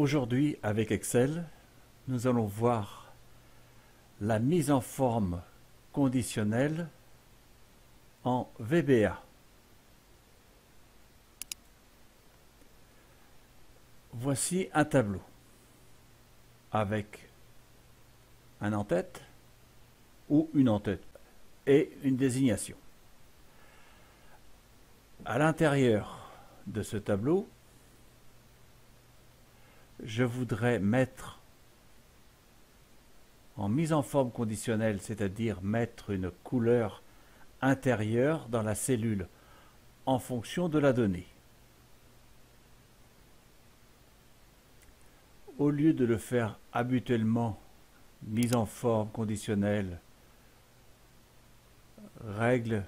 Aujourd'hui, avec Excel, nous allons voir la mise en forme conditionnelle en VBA. Voici un tableau avec un en-tête ou une en-tête et une désignation. À l'intérieur de ce tableau, je voudrais mettre en mise en forme conditionnelle, c'est-à-dire mettre une couleur intérieure dans la cellule en fonction de la donnée. Au lieu de le faire habituellement, mise en forme conditionnelle, règle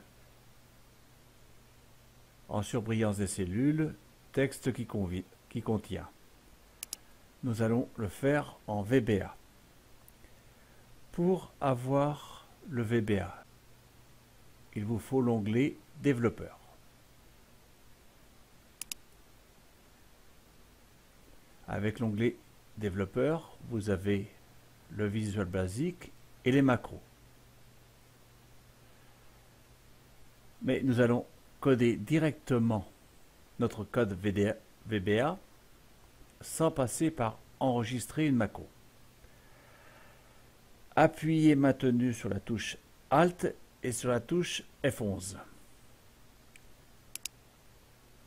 en surbrillance des cellules, texte qui contient. Nous allons le faire en VBA. Pour avoir le VBA, il vous faut l'onglet Développeur. Avec l'onglet Développeur, vous avez le Visual Basic et les macros. Mais nous allons coder directement notre code VBA sans passer par enregistrer une macro. Appuyez maintenu sur la touche Alt et sur la touche F11.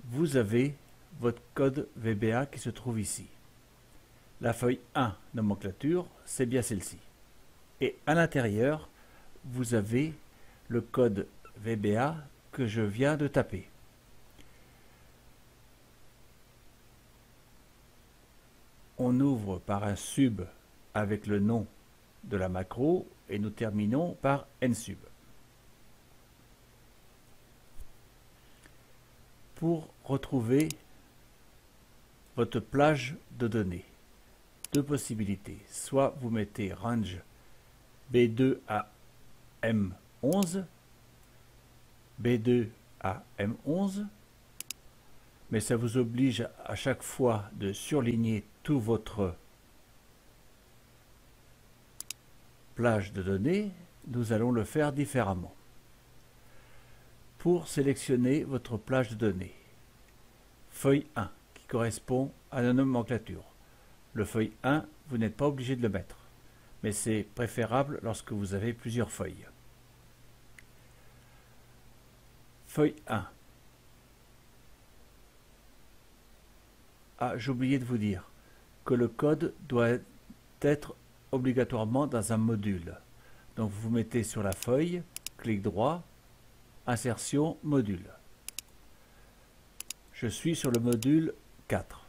Vous avez votre code VBA qui se trouve ici. La feuille 1 nomenclature, c'est bien celle-ci. Et à l'intérieur, vous avez le code VBA que je viens de taper. On ouvre par un sub avec le nom de la macro et nous terminons par nsub. Pour retrouver votre plage de données, deux possibilités. Soit vous mettez range B2 à M11, B2 à M11, mais ça vous oblige à chaque fois de surligner tout votre plage de données. Nous allons le faire différemment. Pour sélectionner votre plage de données, feuille 1 qui correspond à la nomenclature. Le feuille 1, vous n'êtes pas obligé de le mettre, mais c'est préférable lorsque vous avez plusieurs feuilles. Feuille 1. Ah, j'ai oublié de vous dire que le code doit être obligatoirement dans un module. Donc vous mettez sur la feuille, clic droit, insertion, module. Je suis sur le module 4.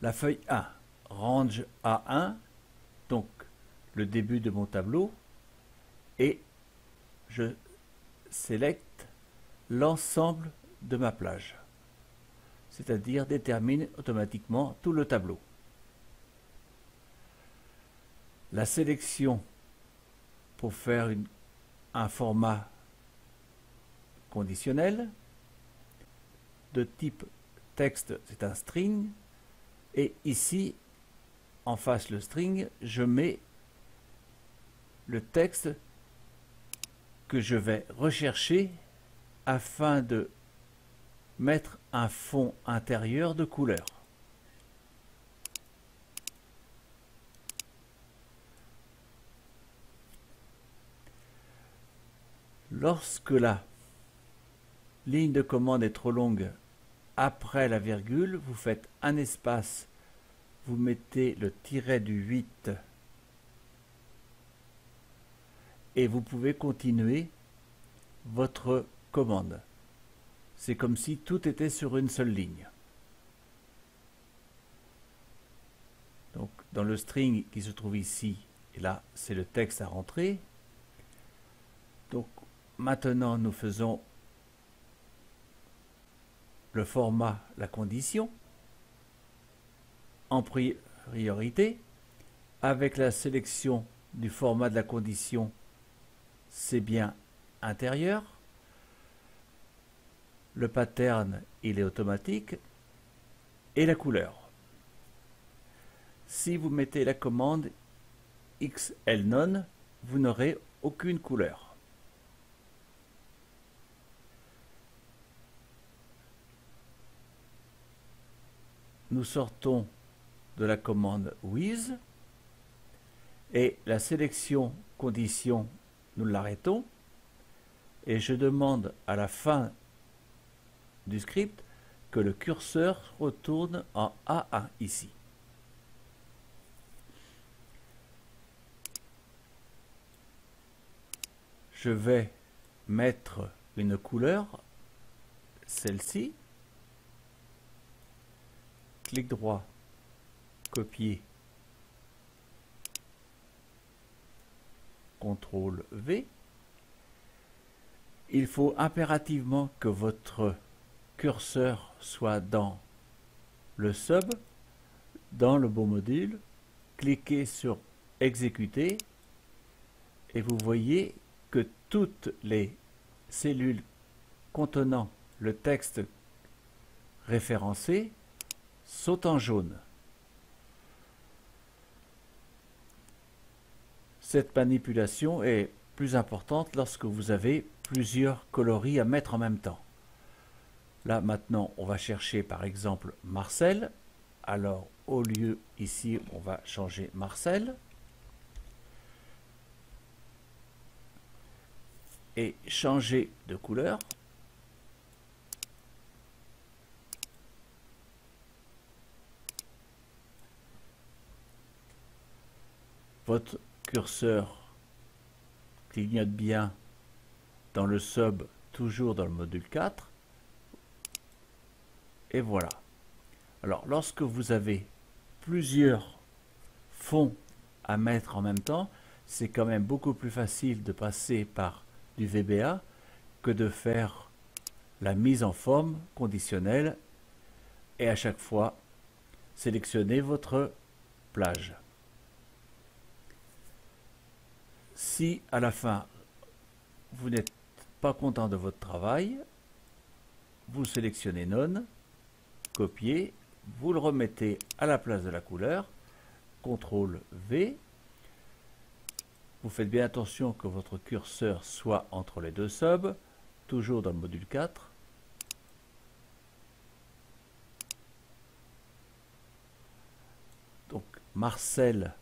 La feuille 1, range A1, donc le début de mon tableau, et je sélecte l'ensemble de ma plage, c'est-à-dire détermine automatiquement tout le tableau. La sélection pour faire un format conditionnel de type texte, c'est un string, et ici en face le string, je mets le texte que je vais rechercher afin de mettre un fond intérieur de couleur. Lorsque la ligne de commande est trop longue après la virgule, vous faites un espace, vous mettez le tiret du 8 et vous pouvez continuer votre commande. C'est comme si tout était sur une seule ligne. Donc dans le string qui se trouve ici, et là c'est le texte à rentrer. Donc maintenant nous faisons le format, la condition, en priorité, avec la sélection du format de la condition, c'est bien intérieur. Le pattern, il est automatique. et la couleur. Si vous mettez la commande XLNone, vous n'aurez aucune couleur. Nous sortons de la commande with et la sélection condition, nous l'arrêtons et je demande à la fin du script que le curseur retourne en A1 ici. Je vais mettre une couleur, celle-ci. Clic droit, copier, CTRL V. Il faut impérativement que votre curseur soit dans le sub, dans le beau module. Cliquez sur exécuter et vous voyez que toutes les cellules contenant le texte référencé sont en jaune. Cette manipulation est plus importante lorsque vous avez plusieurs coloris à mettre en même temps. Là maintenant on va chercher par exemple Marcel. Alors au lieu ici on va changer Marcel. Et changer de couleur. Votre curseur clignote bien dans le sub, toujours dans le module 4. Et voilà. Alors, lorsque vous avez plusieurs fonds à mettre en même temps, c'est quand même beaucoup plus facile de passer par du VBA que de faire la mise en forme conditionnelle et à chaque fois sélectionner votre plage. Si à la fin vous n'êtes pas content de votre travail, vous sélectionnez None, copiez, vous le remettez à la place de la couleur, CTRL V. Vous faites bien attention que votre curseur soit entre les deux subs, toujours dans le module 4. Donc Marcel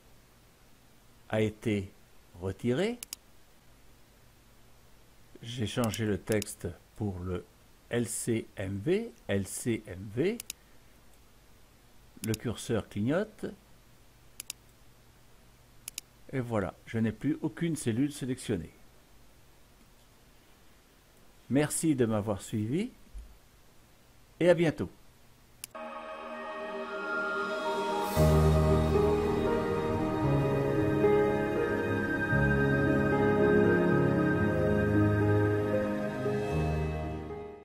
a été retiré. J'ai changé le texte pour le LCMV. Le curseur clignote. Et voilà, je n'ai plus aucune cellule sélectionnée. Merci de m'avoir suivi et à bientôt.